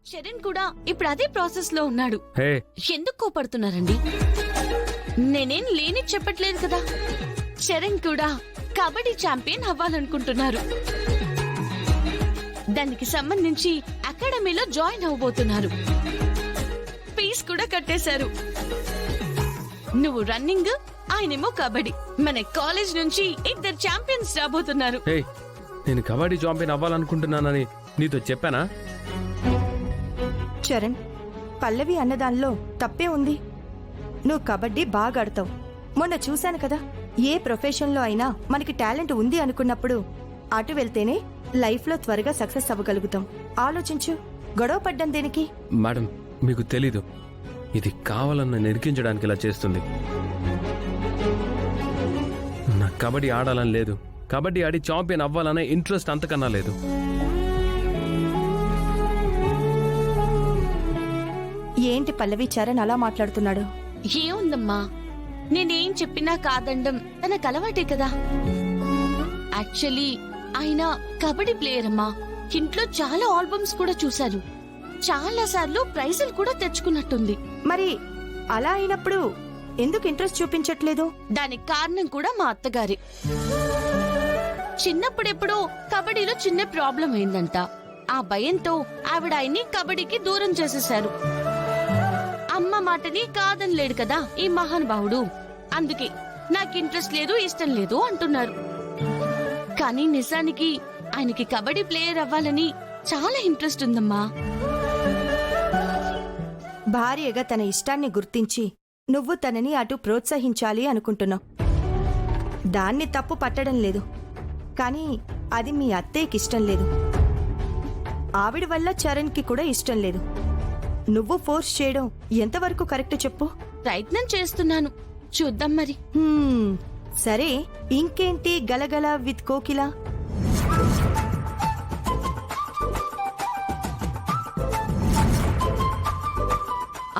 చరణ్ కూడా ఇప్పుడు అదే ప్రాసెస్ లో ఉన్నాడు. హే ఎందుకు కోపడుతున్నారండి? నేనేం లేని చెప్పట్లేదు కదా. చరణ్ కూడా కబడ్డీ ఛాంపియన్ అవ్వాలనుకుంటున్నారు. దానికి సంబంధించి అకాడమీలో జాయిన్ అవబోతున్నారు. ఫీజు కూడా కట్టేశారు. నువ్వు రన్నింగ్, ఆయనేమో కబడ్డీ. మన కాలేజ్ నుంచి 2 ఛాంపియన్స్ రాబోతున్నారు. హే నేను కబడ్డీ ఛాంపియన్ అవ్వాలనుకుంటున్నానని నీతో చెప్పానా? చరణ్, పల్లవి అన్నదానిలో తప్పే ఉంది. నువ్వు కబడ్డీ బాగా ఆడతావు. మొన్న చూశాను కదా, ఏ ప్రొఫెషన్లో అయినా మనకి టాలెంట్ ఉంది అనుకున్నప్పుడు అటు వెళ్తేనే లైఫ్లో త్వరగా సక్సెస్ అవ్వగలుగుతాం. ఆలోచించు, గొడవ పడ్డం దేనికి? మేడం మీకు తెలీదు, ఇది కావాలన్న నిరికించడానికి ఇలా చేస్తుంది. నాకు కబడ్డీ ఆడాలని లేదు. కబడ్డీ ఆడి ఛాంపియన్ అవ్వాలనే ఇంట్రెస్ట్ అంతకన్నా లేదు. ఏంటి పల్లవి, చరణ్ అలా మాట్లాడుతున్నాడు? ఏముందమ్మా, నేనేం చెప్పినా కాదండం తనకు అలవాటే కదా. యాక్చువల్లీ ఆయన కబడ్డీ ప్లేయర్ అమ్మా. ఇంట్లో చాలా ఆల్బమ్స్ కూడా చూశారు. చాలా సార్లు ప్రైజులు కూడా తెచ్చుకున్నట్టుంది. మరి అలా అయినప్పుడు ఎందుకు ఇంట్రెస్ట్ చూపించట్లేదు? దానికి కారణం కూడా మా అత్తగారి. చిన్నప్పుడెప్పుడో కబడ్డీలో చిన్న ప్రాబ్లం అయిందంట. ఆ భయంతో ఆవిడ ఆయన్ని కబడ్డీకి దూరం చేసేశారు. అమ్మ మాటని కాదనలేడు కదా ఈ మహానుభావుడు. అందుకే నాకు ఇంట్రెస్ట్ లేదు, ఇష్టం లేదు అంటున్నారు. కానీ నిజానికి ఆయనకి కబడ్డీ ప్లేయర్ అవ్వాలని చాలా ఇంట్రెస్ట్ ఉందమ్మా. భార్యగా తన ఇష్టాన్ని గుర్తించి నువ్వు తనని అటు ప్రోత్సహించాలి అనుకుంటున్నావు. దాన్ని తప్పు పట్టడం లేదు. కానీ అది మీ అత్తయ్యకి ఇష్టం లేదు. ఆవిడ వల్ల చరణ్కి కూడా ఇష్టం లేదు. నువ్వు ఫోర్స్ చేయడం ఎంతవరకు కరెక్ట్ చెప్పు? ప్రయత్నం చేస్తున్నాను, చూద్దాం మరి. సరే, ఇంకేంటి గలగల విత్ కోకిల?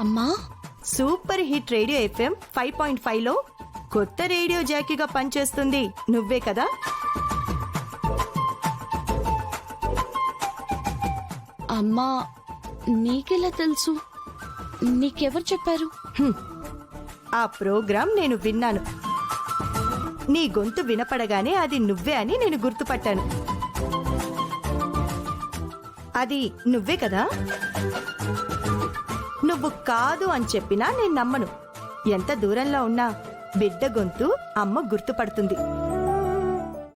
అమ్మా, సూపర్ హిట్ రేడియో FM 5.5లో కొత్త రేడియో జాకీగా పనిచేస్తుంది నువ్వే కదా? అమ్మా నీకెలా తెలుసు? నీకెవరు చెప్పారు? ఆ ప్రోగ్రాం నేను విన్నాను. నీ గొంతు వినపడగానే అది నువ్వే అని నేను గుర్తుపట్టాను. అది నువ్వే కదా? నువ్వు కాదు అని చెప్పినా నేను నమ్మను. ఎంత దూరంలో ఉన్నా బిడ్డ గొంతు అమ్మ గుర్తుపడుతుంది.